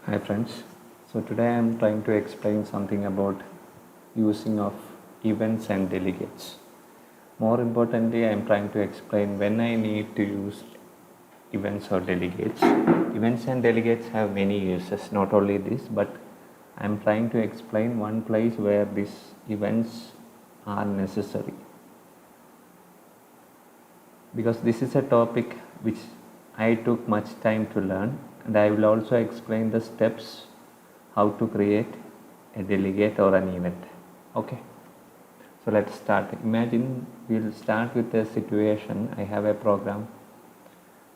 Hi friends. So today I am trying to explain something about using of events and delegates. More importantly, I am trying to explain when I need to use events or delegates. Events and delegates have many uses, not only this, but I am trying to explain one place where these events are necessary. Because this is a topic which I took much time to learn, and I will also explain the steps how to create a delegate or an event. Okay, so let's start. Imagine we'll start with a situation. I have a program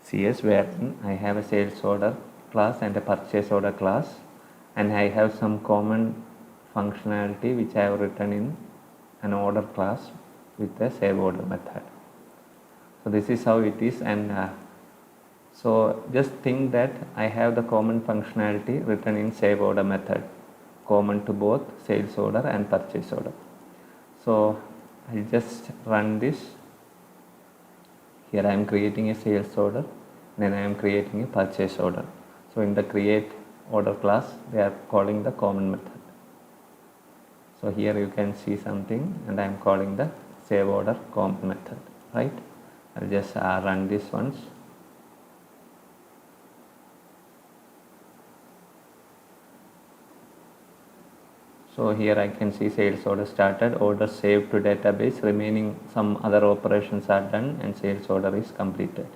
CS where I have a sales order class and a purchase order class, and I have some common functionality which I have written in an order class with a save order method. So this is how it is, and so just think that I have the common functionality written in save order method, common to both sales order and purchase order. So I'll just run this. Here I am creating a sales order, then I am creating a purchase order. So in the create order class, they are calling the common method. So here you can see something, and I am calling the save order common method, right? I'll just run this once. So here I can see sales order started, order saved to database, remaining some other operations are done, and sales order is completed.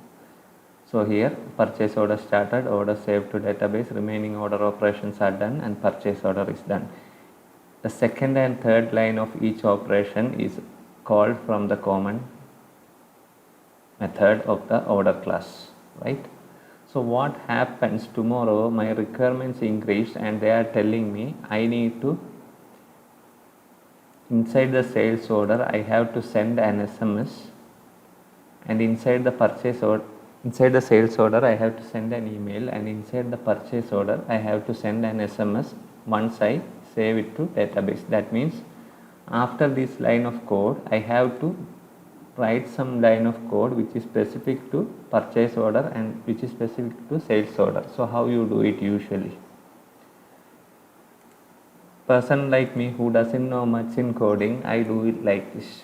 So here purchase order started, order saved to database, remaining order operations are done, and purchase order is done. The second and third line of each operation is called from the common method of the order class, right? So what happens tomorrow, my requirements increased and they are telling me I need to, inside the sales order I have to send an SMS, and inside the purchase order, inside the sales order I have to send an email, and inside the purchase order I have to send an SMS once I save it to database. That means after this line of code I have to write some line of code which is specific to purchase order and which is specific to sales order. So how you do it usually? Person like me who doesn't know much in coding, I do it like this.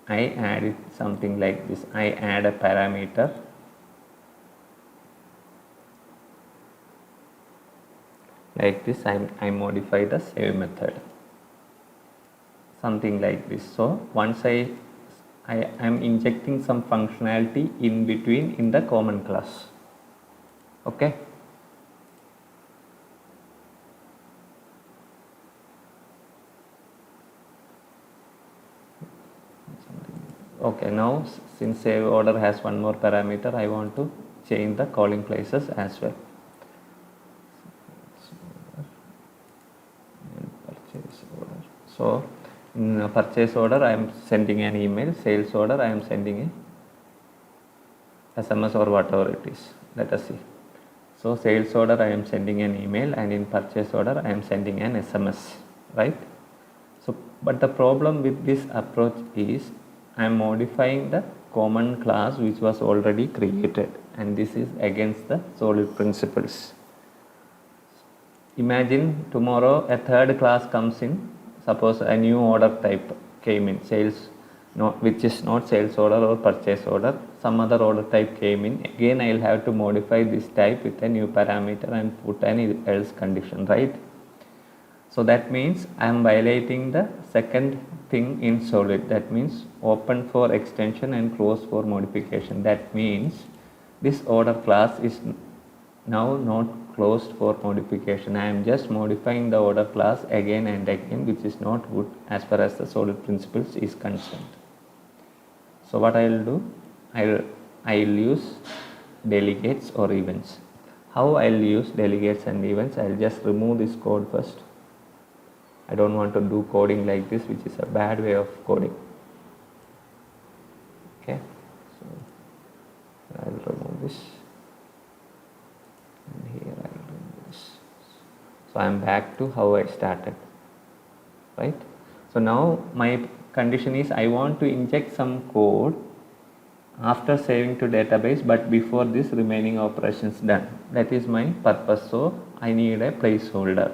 I add it something like this. I add a parameter like this. I modify the save method, something like this. So once I am injecting some functionality in between in the common class. Okay. Okay, now since save order has one more parameter, I want to change the calling places as well. Purchase order. So in purchase order I am sending an email, sales order I am sending a SMS or whatever it is. Let us see. So sales order I am sending an email, and in purchase order I am sending an SMS, right? So but the problem with this approach is I am modifying the common class which was already created, and this is against the solid principles. Imagine tomorrow a third class comes in, suppose a new order type came in, sales, which is not sales order or purchase order, some other order type came in. Again I will have to modify this type with a new parameter and put an else condition, right? So that means I am violating the second thing in solid, that means open for extension and close for modification. That means this order class is now not closed for modification. I am just modifying the order class again and again, which is not good as far as the solid principles is concerned. So what I will do, I will use delegates or events. How I will use delegates and events? I will just remove this code first. I don't want to do coding like this, which is a bad way of coding. Okay, so I will remove this, and here I will remove this. So I am back to how I started, right? So now my condition is I want to inject some code after saving to database, but before this remaining operations done. That is my purpose. So I need a placeholder.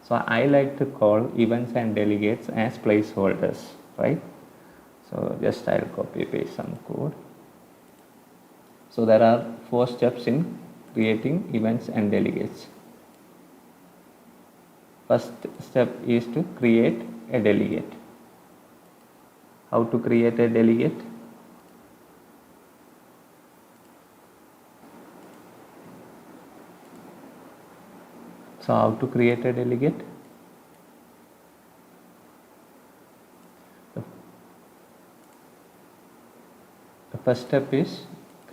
So I like to call events and delegates as placeholders, right? So just I'll copy paste some code. So there are 4 steps in creating events and delegates. First step is to create a delegate. How to create a delegate? So how to create a delegate? The first step is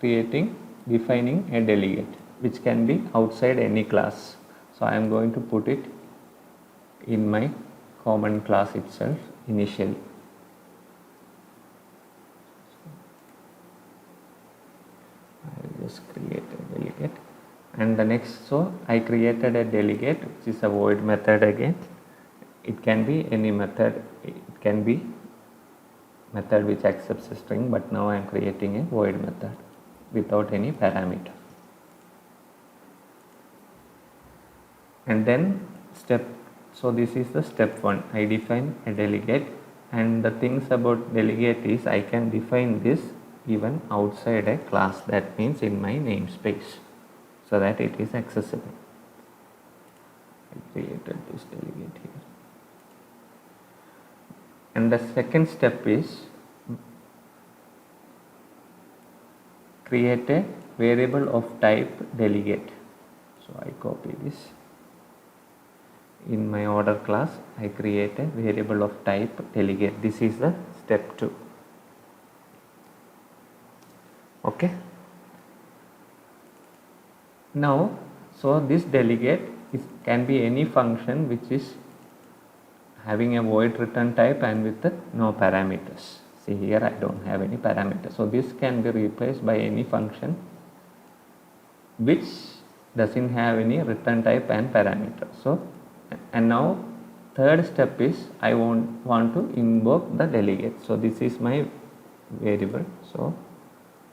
defining a delegate, which can be outside any class. So I am going to put it in my common class itself initially. I will just create a delegate, and the next, so I created a delegate which is a void method again. It can be any method, it can be method which accepts a string, but now I am creating a void method without any parameter. And then so this is the step 1. I define a delegate, and the things about delegate is I can define this even outside a class, that means in my namespace, so that it is accessible. I created this delegate here. And the second step is create a variable of type delegate. So I copy this. In my order class, I create a variable of type delegate. This is the step 2. Okay. Now, so this delegate can be any function which is having a void return type and with no parameters. See here, I don't have any parameters. So this can be replaced by any function which doesn't have any return type and parameter. So, and now third step is I want to invoke the delegate. So this is my variable. So,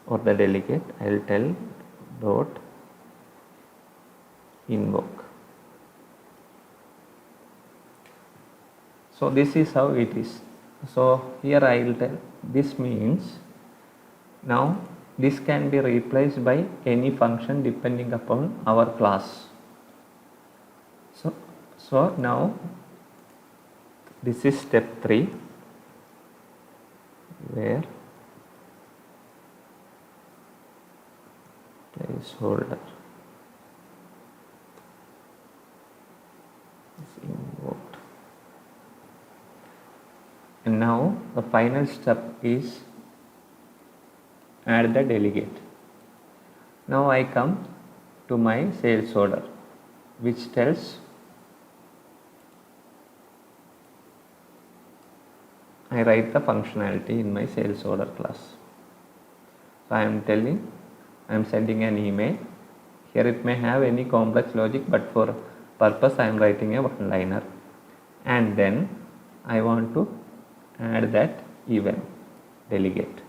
or the delegate, I will tell dot invoke. So this is how it is. So here I will tell, this means now this can be replaced by any function depending upon our class. So now this is step 3, where placeholder is invoked. And now the final step is add the delegate. Now I come to my sales order, which tells I write the functionality in my sales order class. So I am sending an email. Here it may have any complex logic, but for purpose I am writing a one-liner, and then I want to add that event delegate.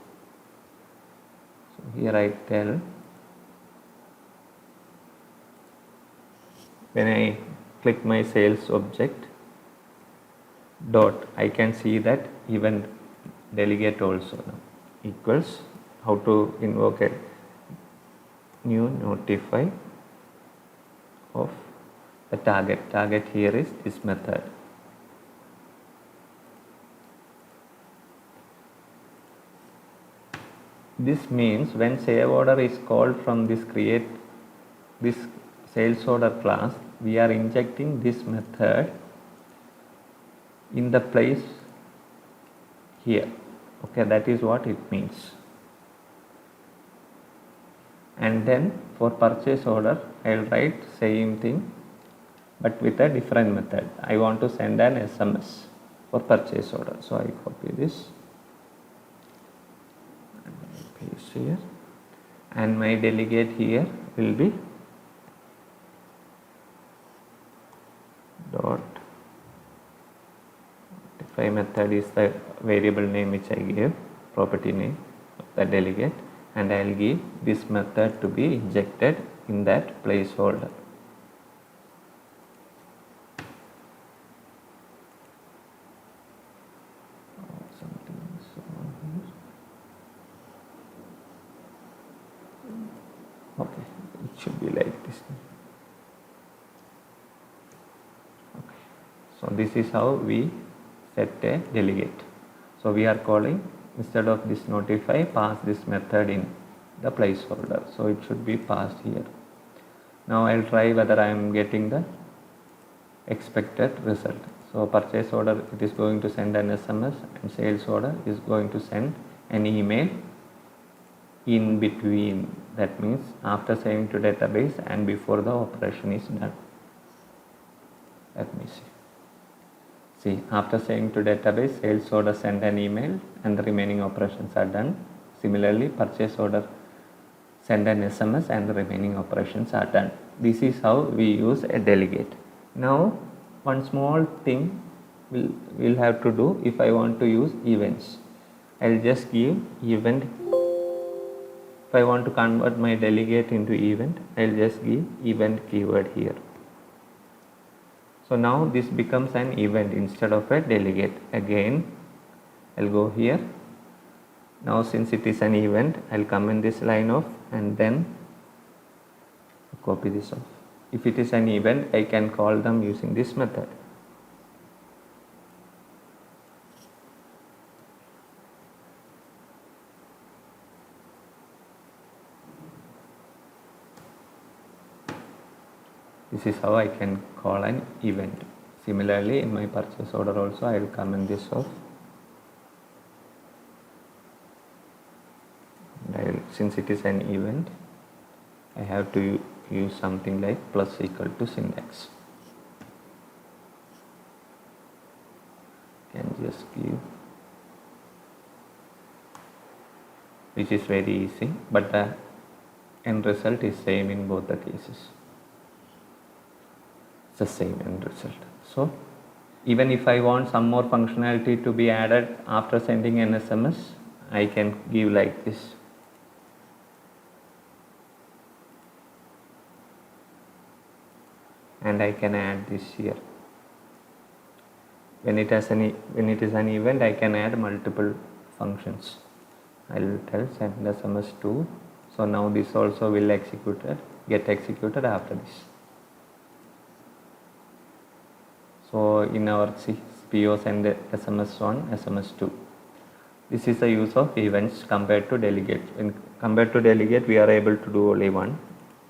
So here I tell, when I click my sales object dot, I can see that event delegate also now equals, how to invoke a new notify of the target here is this method. This means when save order is called from this sales order class, we are injecting this method in the place here. Okay, that is what it means. And then for purchase order, I will write same thing but with a different method. I want to send an SMS for purchase order. So I copy this and paste here, and my delegate here will be dot notify method is the variable name which I gave, property name of the delegate, and I'll give this method to be injected in that placeholder. Okay, it should be like this. Okay. So this is how we set a delegate. So we are calling, instead of this notify, pass this method in the placeholder. So it should be passed here. Now I'll try whether I am getting the expected result. So purchase order, it is going to send an SMS, and sales order is going to send an email in between. That means after saving to database and before the operation is done. Let me see. See, after saving to database, sales order send an email and the remaining operations are done. Similarly, purchase order send an SMS and the remaining operations are done. This is how we use a delegate. Now, one small thing we'll have to do if I want to use events. I'll just give event. If I want to convert my delegate into event, I'll just give event keyword here. So now this becomes an event instead of a delegate. Again, I'll go here. Now since it is an event, I'll comment this line off and then copy this off. If it is an event, I can call them using this method. This is how I can call an event. Similarly, in my purchase order also, I will comment this off. And since it is an event, I have to use something like plus equal to syntax. Can just give, which is very easy, but the end result is same in both the cases. It's the same end result. So even if I want some more functionality to be added after sending an SMS, I can give like this. And I can add this here. When it is an event, I can add multiple functions. I will tell send SMS to. So now this also will get executed after this. So in our PO send SMS 1, SMS 2. This is the use of events compared to delegate. When compared to delegate, we are able to do only one.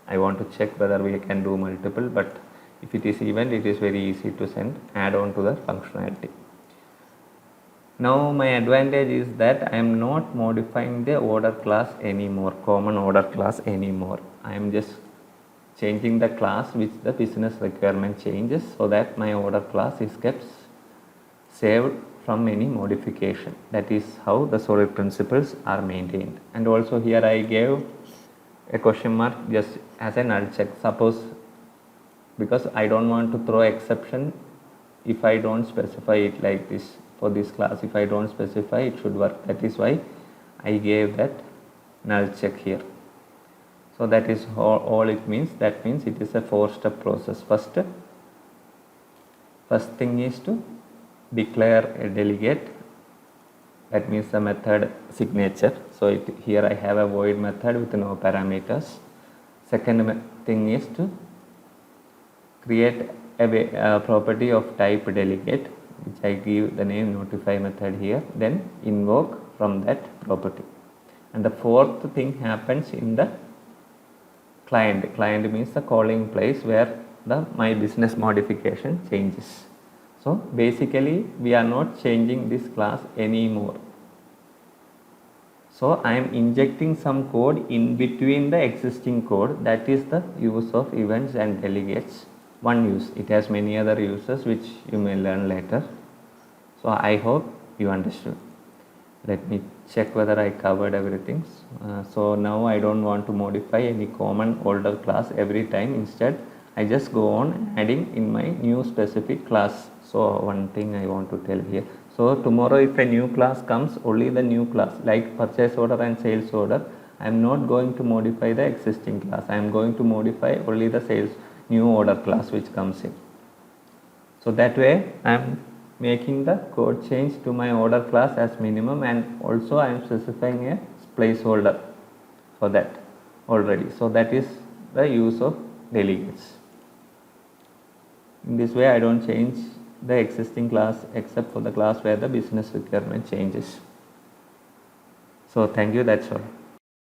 I want to check whether we can do multiple, but if it is event, it is very easy to add on to the functionality. Now my advantage is that I am not modifying the order class anymore, common order class anymore. I am just changing the class which the business requirement changes, so that my order class is kept saved from any modification. That is how the solid principles are maintained. And also here I gave a question mark just as a null check. Suppose, because I don't want to throw exception if I don't specify it like this for this class. If I don't specify, it should work. That is why I gave that null check here. So that is all it means. That means it is a 4-step process. First thing is to declare a delegate. That means the method signature. So here I have a void method with no parameters. Second thing is to create a property of type delegate, which I give the name notify method here. Then invoke from that property. And the fourth thing happens in the client. Client means the calling place where my business modification changes. So basically we are not changing this class anymore. So I am injecting some code in between the existing code. That is the use of events and delegates. One use. It has many other uses which you may learn later. So I hope you understood. Let me check whether I covered everything. So now I don't want to modify any common older class every time. Instead, I just go on adding in my new specific class. So one thing I want to tell here. So tomorrow if a new class comes, only the new class like purchase order and sales order, I am not going to modify the existing class. I am going to modify only the sales new order class which comes in. So that way I am making the code change to my order class as minimum, and also I am specifying a placeholder for that already. So that is the use of delegates. In this way I don't change the existing class except for the class where the business requirement changes. So thank you, that's all.